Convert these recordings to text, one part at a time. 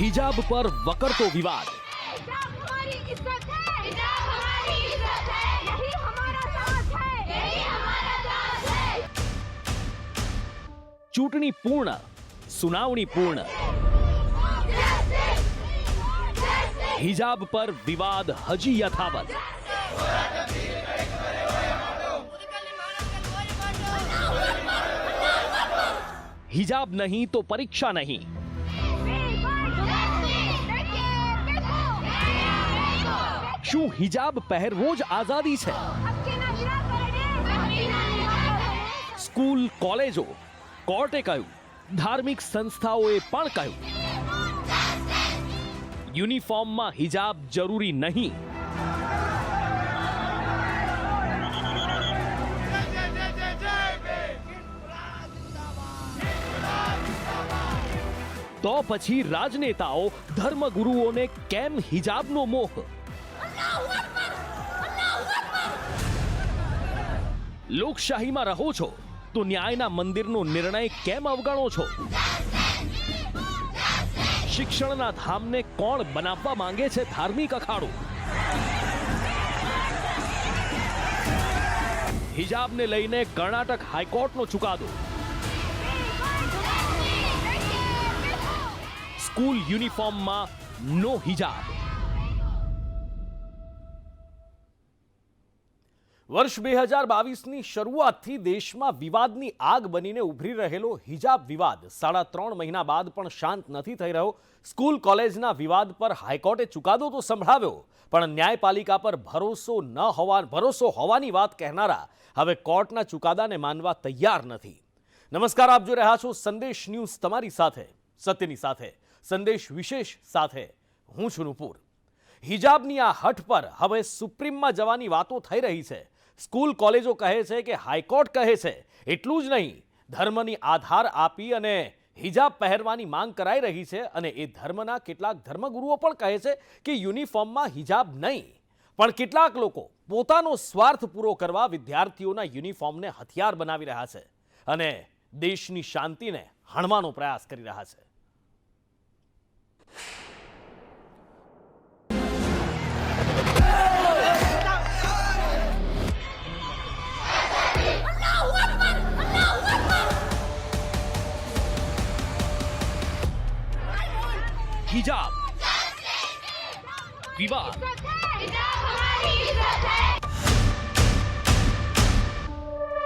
हिजाब पर वकरतो विवाद। हिजाब हमारी इज्जत है, हिजाब हमारी इज्जत है, यही हमारा साथ है, यही हमारा साथ है। चूंटणी पूर्ण, सुनावणी पूर्ण। हिजाब पर विवाद हजी यथावत। हिजाब नहीं तो परीक्षा नहीं। શું હિજાબ પહેરવો જ આઝાદી છે? સ્કૂલ કોલેજો, કોર્ટે કહ્યું, ધાર્મિક સંસ્થાઓએ પણ કહ્યું, યુનિફોર્મમાં હિજાબ જરૂરી નહીં। તો પછી રાજનેતાઓ, ધર્મગુરુઓને કેમ હિજાબનો મોહ? લોકશાહીમાં રહો છો તો ન્યાયના મંદિરનો નિર્ણય કેમ અવગણો છો? શિક્ષણના ધામને કોણ બનાવવા માંગે છે ધાર્મિક અખાડો? હિજાબને લઈને કર્ણાટક હાઈકોર્ટનો ચુકાદો। સ્કૂલ યુનિફોર્મમાં નો હિજાબ। વર્ષ 2022ની શરૂઆતથી દેશમાં વિવાદની આગ બનીને ઉભરી રહેલો હિજાબ વિવાદ 3.5 મહિના બાદ પણ શાંત નથી થઈ રહ્યો। સ્કૂલ કોલેજના વિવાદ પર હાઈકોર્ટે ચુકાદો તો સંભળાવ્યો, પણ ન્યાયપાલિકા પર ભરોસો હોવાની વાત કહેનારા હવે કોર્ટના ચુકાદાને માનવા તૈયાર નથી। નમસ્કાર, આપ જોઈ રહ્યા છો સંદેશ ન્યૂઝ, તમારી સાથે સત્યની સાથે, સંદેશ વિશેષ સાથે હું છું નુપુર। હિજાબની આ હઠ પર હવે સુપ્રીમમાં જવાની વાતો થઈ રહી છે। સ્કૂલ કોલેજો કહે છે કે હાઈકોર્ટ કહે છે, એટલું જ નહીં, ધર્મની આધાર આપી અને હિજાબ પહેરવાની માંગ કરાઈ રહી છે। અને એ ધર્મના કેટલાક ધર્મગુરુઓ પણ કહે છે કે યુનિફોર્મમાં હિજાબ નહીં, પણ કેટલાક લોકો પોતાનો સ્વાર્થ પૂરો કરવા વિદ્યાર્થીઓના યુનિફોર્મને હથિયાર બનાવી રહ્યા છે અને દેશની શાંતિને હણવાનો પ્રયાસ કરી રહ્યા છે। हिजाब विवाद,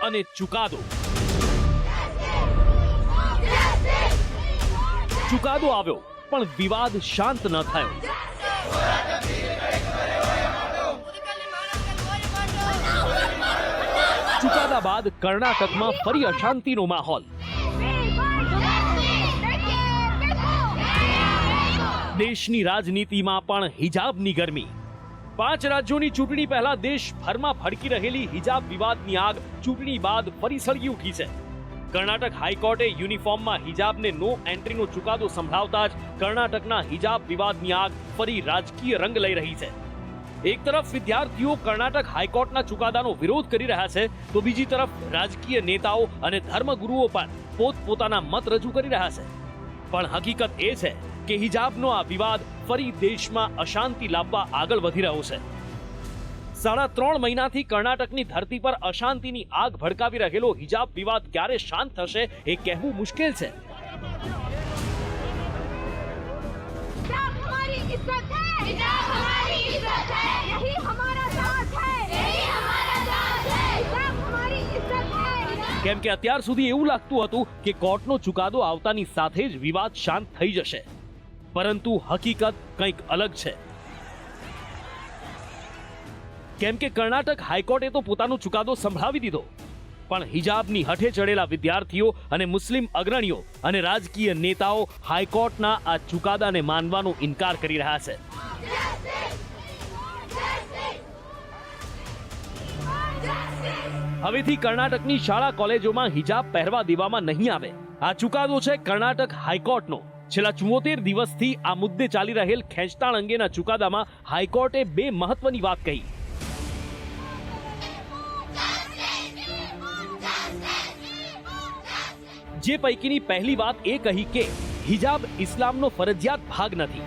અને ચુકાદો। ચુકાદો આવ્યો પણ વિવાદ શાંત ન થયો। ચુકાદા બાદ કર્ણાટકમાં ફરી અશાંતિનો માહોલ। દેશની રાજનીતિમાં પણ હિજાબની ગરમી। 5 રાજ્યોની ચૂંટણી પહેલા દેશભરમાં ભડકી રહેલી હિજાબ વિવાદની આગ ચૂંટણી બાદ ફરી સળગી ઉઠી છે। કર્ણાટક હાઈકોર્ટે યુનિફોર્મમાં હિજાબને નો એન્ટ્રીનો ચુકાદો સંભળાવતા જ કર્ણાટકના હિજાબ વિવાદની આગ ફરી રાજકીય રંગ લઈ રહી છે। એક તરફ વિદ્યાર્થીઓ કર્ણાટક હાઈકોર્ટના ચુકાદાનો વિરોધ કરી રહ્યા છે, તો બીજી તરફ રાજકીય નેતાઓ અને ધર્મગુરુઓ પણ પોતપોતાના મત રજૂ કરી રહ્યા છે। પણ હકીકત એ છે કે હિજાબનો આ વિવાદ ફરી દેશમાં અશાંતિ લાવવા આગળ વધી રહ્યો છે। 3.5 મહિનાથી કર્ણાટકની ધરતી પર અશાંતિની આગ ભડકાવી રહેલો હિજાબ વિવાદ ક્યારે શાંત થશે એ કહેવું મુશ્કેલ છે। हिजाब हमारी इज्जत है, हिजाब हमारी इज्जत है, यही हमारा साथ है, यही हमारा साथ है, हिजाब हमारी इज्जत है। કેમ કે અત્યાર સુધી એવું લાગતું હતું કે કોર્ટનો ચુકાદો આવતાની સાથે જ વિવાદ શાંત થઈ જશે, પરંતુ હકીકત કંઈક અલગ છે। કેમ કે કર્ણાટક હાઈકોર્ટે તો પોતાનો ચુકાદો સંભળાવી દીધો, પણ હિજાબની હઠે ચડેલા વિદ્યાર્થીઓ અને મુસ્લિમ અગ્રણીઓ અને રાજકીય નેતાઓ હાઈકોર્ટના આ ચુકાદાને માનવાનો ઇનકાર કરી રહ્યા છે। હવેથી કર્ણાટકની શાળા કોલેજોમાં હિજાબ પહેરવા દેવામાં નહીં આવે। આ ચુકાદો છે કર્ણાટક હાઈકોર્ટનો। છેલ્લા 74 દિવસથી આ મુદ્દે ચાલી રહેલ ખેંચતાણ અંગેના ચુકાદામાં હાઈકોર્ટે 2 મહત્વની વાત કહી। જે પૈકીની પહેલી વાત એ કહી કે હિજાબ ઇસ્લામનો ફરજિયાત ભાગ નથી.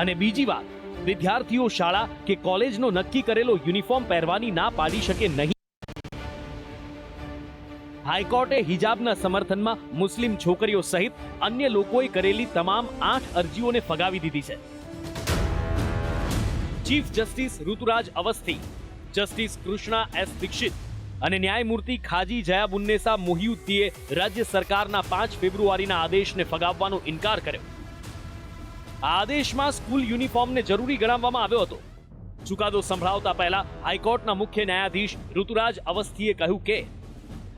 અને બીજી વાત, વિદ્યાર્થીઓ શાળા કે કોલેજનો નક્કી કરેલો યુનિફોર્મ પહેરવાની ના પાડી શકે નહીં. હાઈકોર્ટે હિજાબના સમર્થનમાં મુસ્લિમ છોકરીઓ સહિત અન્ય લોકોએ કરેલી તમામ 8 અરજીઓને ફગાવી દીધી છે. Chief justice Rituraj Awasthi, justice Krishna S Dixit અને ન્યાયમૂર્તિ ખાજી જયાબુન્નેસા મોહિયુદ્દીએ રાજ્ય સરકારના 5 ફેબ્રુઆરીના આદેશને ફગાવવાનો ઇનકાર કર્યો. આ આદેશમાં સ્કૂલ યુનિફોર્મને જરૂરી ગણાવવામાં આવ્યો હતો. ચુકાદો સંભળાવતા પહેલા હાઈકોર્ટના મુખ્ય ન્યાયાધીશ ઋતુરાજ અવસ્થીએ કહ્યું કે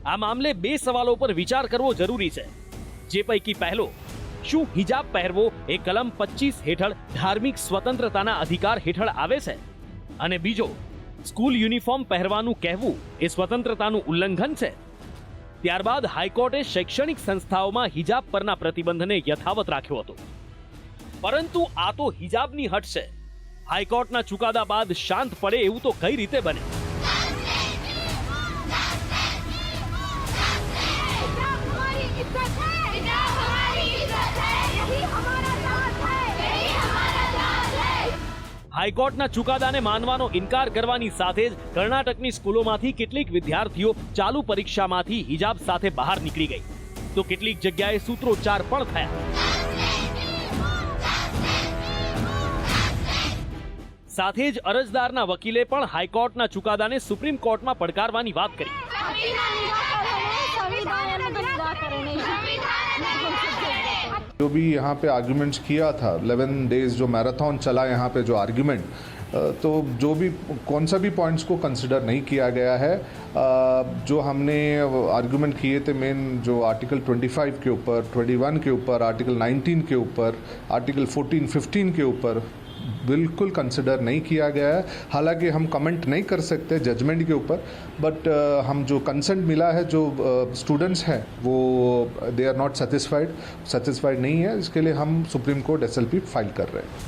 આ મામલે 2 સવાલો પર વિચાર કરવો જરૂરી છે. જે પૈકી પહેલો, શું હિજાબ પહેરવો એ કલમ 25 હેઠળ ધાર્મિક સ્વતંત્રતાના અધિકાર હેઠળ આવે છે? અને બીજો, સ્કૂલ યુનિફોર્મ પહેરવાનું કહેવું એ સ્વતંત્રતાનું ઉલ્લંઘન છે. ત્યારબાદ હાઈકોર્ટે શૈક્ષણિક સંસ્થાઓમાં હિજાબ પરના પ્રતિબંધને યથાવત રાખ્યો હતો. પરંતુ આ તો હિજાબની હટ છે. હાઈકોર્ટના ચુકાદા બાદ શાંત પડે એવું તો કઈ રીતે બને? હાઈકોર્ટના ચુકાદાને માનવાનો ઇનકાર કરવાની સાથે જ કર્ણાટકની સ્કૂલોમાંથી કેટલીક વિદ્યાર્થીઓ ચાલુ પરીક્ષામાંથી હિજાબ સાથે બહાર નીકળી ગઈ, તો કેટલીક જગ્યાએ સૂત્રોચ્ચાર પણ થયા. સાથે જ અરજદારના વકીલે પણ હાઈકોર્ટના ચુકાદાને સુપ્રીમ કોર્ટમાં પડકારવાની વાત કરી. जो भी यहाँ पे आर्ग्यूमेंट्स किया था 11 डेज जो मैराथन चला यहाँ पे जो आर्ग्यूमेंट, तो जो भी कौन सा भी पॉइंट्स को कंसिडर नहीं किया गया है. जो हमने आर्ग्यूमेंट किए थे मेन जो आर्टिकल 25 के ऊपर, 21 के ऊपर, आर्टिकल 19 के ऊपर, आर्टिकल 14, 15 के ऊपर बिल्कुल कंसिडर नहीं किया गया है. हालांकि हम कमेंट नहीं कर सकते जजमेंट के ऊपर, बट हम जो कंसेंट मिला है जो स्टूडेंट्स हैं वो दे आर नॉट सेटिस्फाइड नहीं है. इसके लिए हम सुप्रीम कोर्ट SLP फाइल कर रहे हैं.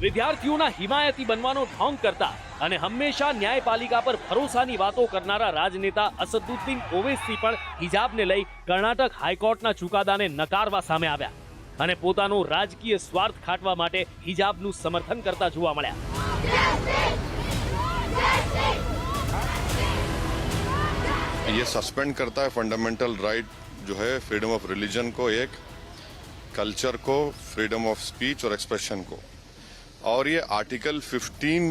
વિદ્યાર્થીઓના હિમાયતી બનવાનો ઢોંગ કરતા અને હંમેશા ન્યાયપાલિકા પર ભરોસાની વાતો કરનારા રાજનેતા અસદુદ્દીન ઓવૈસી પણ હિજાબને લઈ કર્ણાટક હાઈકોર્ટના ચુકાદાને નકારવા સામે આવ્યા અને પોતાનો રાજકીય સ્વાર્થ ખાટવા માટે હિજાબનું સમર્થન કરતા જોવા મળ્યા. ये सस्पेंड करता है फंडामेंटल राइट जो है फ्रीडम ऑफ रिलीजन को, एक कल्चर को, फ्रीडम ऑफ स्पीच और एक्सप्रेशन को. और ये आर्टिकल 15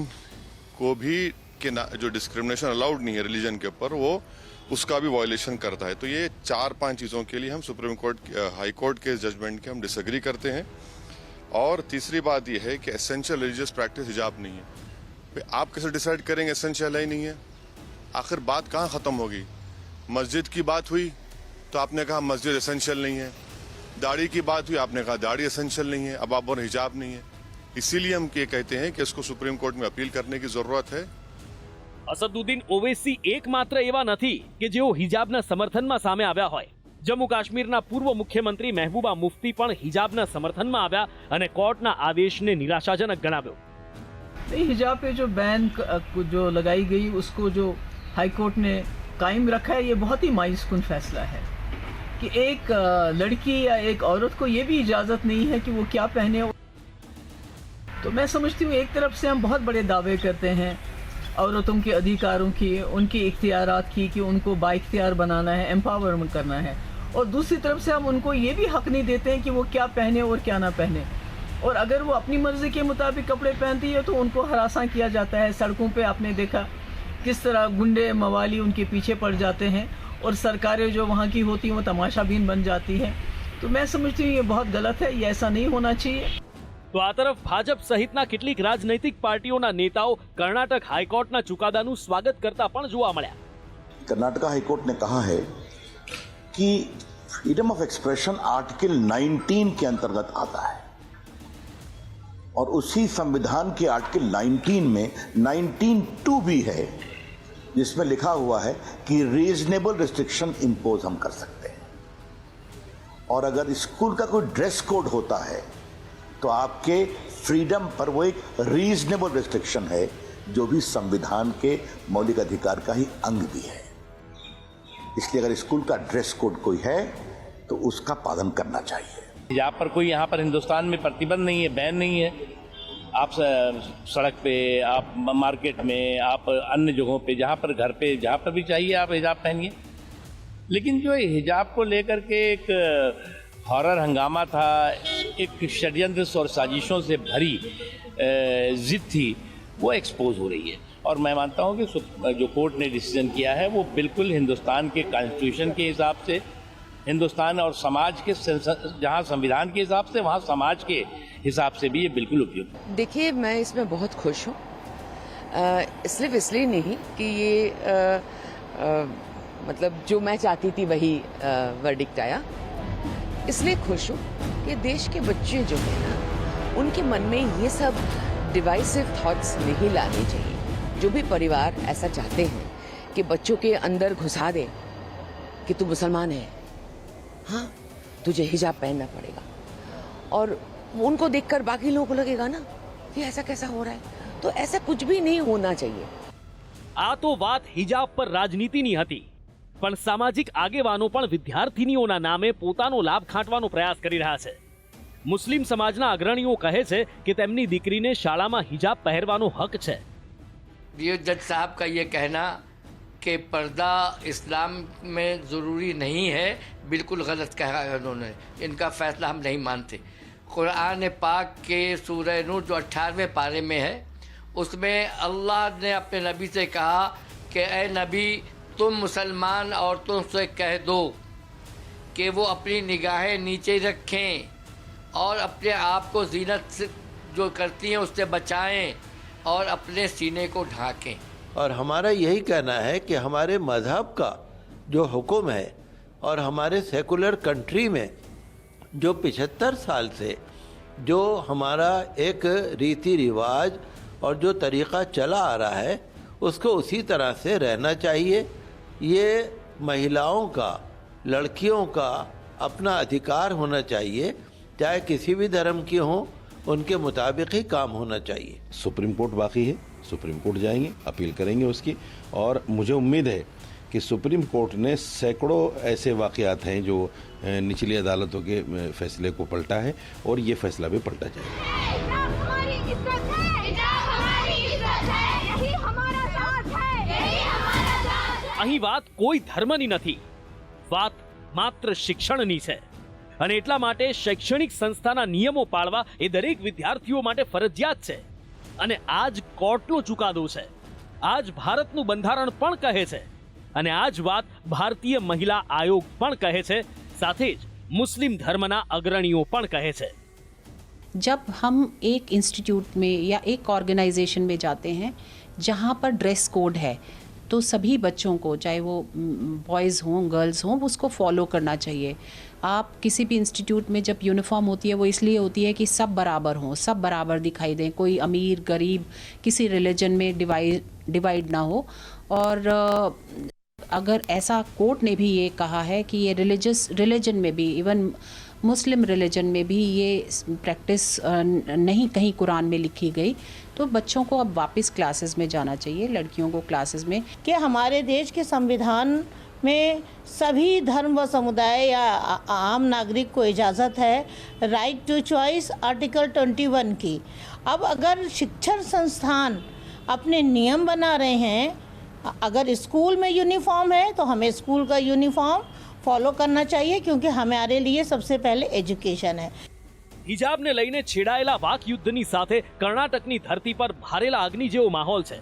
को भी कि जो डिस्क्रिमिनेशन अलाउड नहीं है रिलीजन के ऊपर, वो उसका भी वायलेशन करता है. तो ये 4-5 चीज़ों के लिए हम सुप्रीम कोर्ट, हाई कोर्ट के जजमेंट के हम डिसएग्री करते हैं. और तीसरी बात ये है कि एसेंशियल रिलीजियस प्रैक्टिस हिजाब नहीं है. आप कैसे डिसाइड करेंगे एसेंशियल है ही नहीं है? आखिर बात कहाँ ख़त्म होगी? मस्जिद की बात हुई तो आपने कहा मस्जिद एसेंशियल नहीं है. दाढ़ी की बात हुई, आपने कहा दाढ़ी एसेंशियल नहीं है. अब आप बोल हिजाब नहीं है. इसीलिए हम ये कहते हैं कि इसको सुप्रीम कोर्ट में अपील करने की जरूरत है. અસદુદ્દીન ઓવૈસી એકમાત્ર એવા નથી કે જેઓ હિજાબના સમર્થનમાં સામે આવ્યા હોય. જમ્મુ કાશ્મીરના પૂર્વ મુખ્યમંત્રી મહેબૂબા મુફ્તી પણ હિજાબના સમર્થનમાં આવ્યા અને કોર્ટના આદેશને નિરાશાજનક ગણાવ્યો. हिजाब पे जो बैन जो लगाई गई उसको जो हाई कोर्ट ने कायम रखा है, ये बहुत ही मायूसकुन फैसला है कि एक लड़की या एक औरत को ये भी इजाज़त नहीं है कि वो क्या पहने. तो मैं समझती हूँ एक तरफ से हम बहुत बड़े दावे करते हैं औरतों के अधिकारों की, उनके इख्तियारात की, कि उनको बाइख्तियार बनाना है, एम्पावरमेंट करना है, और दूसरी तरफ से हम उनको ये भी हक नहीं देते हैं कि वो क्या पहने और क्या ना पहने. और अगर वो अपनी मर्जी के मुताबिक कपड़े पहनती है तो उनको हरासा किया जाता है. सड़कों पे आपने देखा किस तरह गुंडे मवाली उनके पीछे पड़ जाते हैं और सरकारें जो वहाँ की होती हैं वो तमाशाबीन बन जाती हैं. तो मैं समझती हूँ ये बहुत गलत है, ये ऐसा नहीं होना चाहिए. તો આ તરફ ભાજપ સહિતના કેટલીક રાજનૈતિક પાર્ટીઓના નેતાઓ કર્ણાટક હાઈકોર્ટના ચુકાદાનું સ્વાગત કરતા પણ જોવા મળ્યા. कर्नाटका हाईकोर्ट ने कहा है कि फ्रीडम ऑफ एक्सप्रेशन आर्टिकल 19 के अंतर्गत आता है और उसी संविधान के आर्टिकल 19 में 19(2) भी है, जिसमें लिखा हुआ है कि रीजनेबल रिस्ट्रिक्शन इम्पोज हम कर सकते हैं. और अगर स्कूल का कोई ड्रेस कोड होता है तो आपके फ्रीडम पर वो एक रीजनेबल रिस्ट्रिक्शन है जो भी संविधान के मौलिक अधिकार का ही अंग भी है। इसलिए अगर स्कूल का ड्रेस कोड कोई है तो उसका पालन करना चाहिए। हिजाब पर कोई यहाँ पर हिंदुस्तान में प्रतिबंध नहीं है, बैन नहीं है। आप सड़क पे, आप मार्केट में, आप अन्य जगहों पे, जहाँ पर घर पे, जहाँ पर भी चाहिए आप हिजाब पहनिए। लेकिन जो हिजाब को लेकर के एक हॉरर हंगामा था, एक षड्यंत्र और साजिशों से भरी जिद थी, वो एक्सपोज हो रही है। और मैं मानता हूँ कि जो कोर्ट ने डिसीजन किया है वो बिल्कुल हिंदुस्तान के कॉन्स्टिट्यूशन के हिसाब से, हिंदुस्तान और समाज के, जहाँ संविधान के हिसाब से वहाँ समाज के हिसाब से भी ये बिल्कुल उपयुक्त। देखिए, मैं इसमें बहुत खुश हूँ, सिर्फ इसलिए नहीं कि ये मतलब जो मैं चाहती थी वही वर्डिक्ट आया। इसलिए खुश हूँ कि देश के बच्चे जो हैं ना, उनके मन में ये सब डिवाइसिव थॉट्स नहीं लाने चाहिए। जो भी परिवार ऐसा चाहते हैं कि बच्चों के अंदर घुसा दे कि तू मुसलमान है, हाँ तुझे हिजाब पहनना पड़ेगा, और उनको देखकर बाकी लोगों को लगेगा ना कि ऐसा कैसा हो रहा है, तो ऐसा कुछ भी नहीं होना चाहिए। આ તો વાત હિજાબ પર રાજનીતિની હતી, પણ સામાજિક આગેવાનો પણ વિદ્યાર્થીનીઓના નામે પોતાનો લાભ ખાંટવાનો પ્રયાસ કરી રહ્યા છે। મુસ્લિમ સમાજના અગ્રણીઓ કહે છે કે તેમની દીકરીને શાળામાં हिजाब પહેરવાનો હક છે। ये जज साहब का ये कहना कि पर्दा इस्लाम में ज़रूरी नहीं है, बिल्कुल गलत कहा है उन्होंने। इनका फ़ैसला हम नहीं मानते। कुरान पाक के सूरह नूर जो 18वें पारे में है, उसमें अल्लाह ने अपने नबी से कहा कि ए नबी, तुम मुसलमान औरतों से कह दो कि वो अपनी निगाहें नीचे रखें और अपने आप को ज़ीनत से जो करती हैं उससे बचाएं और अपने सीने को ढांकें। और हमारा यही कहना है कि हमारे मज़हब का जो हुक्म है और हमारे सेकुलर कंट्री में जो 75 साल से जो हमारा एक रीति रिवाज और जो तरीक़ा चला आ रहा है, उसको उसी तरह से रहना चाहिए। ये महिलाओं का, लड़कियों का अपना अधिकार होना चाहिए, चाहे किसी भी धर्म की हो, उनके मुताबिक ही काम होना चाहिए। सुप्रीम कोर्ट बाकी है, सुप्रीम कोर्ट जाएंगे, अपील करेंगे उसकी, और मुझे उम्मीद है कि सुप्रीम कोर्ट ने सैकड़ों ऐसे वाक़यात हैं जो निचली अदालतों के फैसले को पलटा है, और ये फैसला भी पलटा जाएगा। हमारी इज्जत है, हिजाब हमारी इज्जत है, यही हमारा साथ है, यही हमारा साथ है। અહીં વાત કોઈ ધર્મની નથી, વાત માત્ર શિક્ષણની છે, અને એટલા માટે શૈક્ષણિક સંસ્થાના નિયમો પાળવા એ દરેક વિદ્યાર્થીઓ માટે ફરજિયાત છે। અને આ જ કોર્ટનો ચુકાદો છે, આ જ ભારતનું બંધારણ પણ કહે છે, અને આ જ વાત ભારતીય મહિલા આયોગ પણ કહે છે, સાથે જ મુસ્લિમ ધર્મના અગ્રણીઓ પણ કહે છે। जब हम एक इंस्टीट्यूट में या एक ऑर्गेनाइजेशन में जाते हैं जहाँ पर ड्रेस कोड है, तो सभी बच्चों को, चाहे वो बॉयज़ हों गर्ल्स हों, उसको फॉलो करना चाहिए। आप किसी भी इंस्टीट्यूट में जब यूनिफॉर्म होती है, वो इसलिए होती है कि सब बराबर हों, सब बराबर दिखाई दें, कोई अमीर गरीब किसी रिलीजन में डिवाइड ना हो। और अगर ऐसा कोर्ट ने भी ये कहा है कि ये रिलीजन में भी, इवन मुस्लिम रिलीजन में भी ये प्रैक्टिस नहीं कहीं कुरान में लिखी गई, तो बच्चों को अब वापस क्लासेस में जाना चाहिए, लड़कियों को क्लासेस में। कि हमारे देश के संविधान में सभी धर्म व समुदाय या आम नागरिक को इजाज़त है राइट टू चॉइस, आर्टिकल 21 की। अब अगर शिक्षण संस्थान अपने नियम बना रहे हैं, अगर स्कूल में यूनिफॉर्म है तो हमें स्कूल का यूनिफॉर्म फॉलो करना चाहिए, क्योंकि हमारे लिए सबसे पहले एजुकेशन है। હિજાબને લઈને છેડાયેલા વાક યુદ્ધની સાથે કર્ણાટકની ધરતી પર ભારેલા અગ્નિ જેવો માહોલ છે।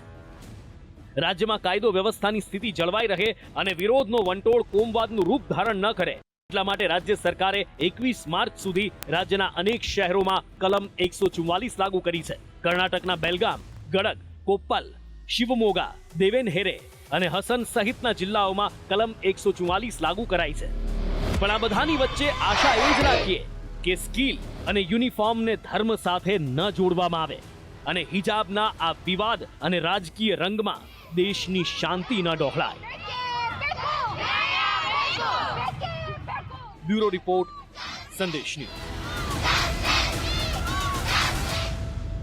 રાજ્યમાં કાયદો વ્યવસ્થાની સ્થિતિ જળવાઈ રહે અને વિરોધનો વંટોળ કોમવાદનું રૂપ ધારણ ન કરે, એટલા માટે રાજ્ય સરકારે 21 માર્ચ સુધી રાજ્યના અનેક શહેરોમાં કલમ 144 લાગુ કરી છે। કર્ણાટકના બેલગામ, ગડગ, કોપ્પલ, શિવમોગા, દેવેનહેરે અને હસન સહિતના જિલ્લાઓમાં કલમ 144 લાગુ કરાઈ છે। પણ આ બધાની વચ્ચે આશા એ જ રાખીએ કે સ્કિલ અને યુનિફોર્મને ધર્મ સાથે ન જોડવામાં આવે અને હિજાબના આ વિવાદ અને રાજકીય રંગમાં દેશની શાંતિ ન ડહોળાય। બ્યુરો રિપોર્ટ, સંદેશ ન્યૂઝ।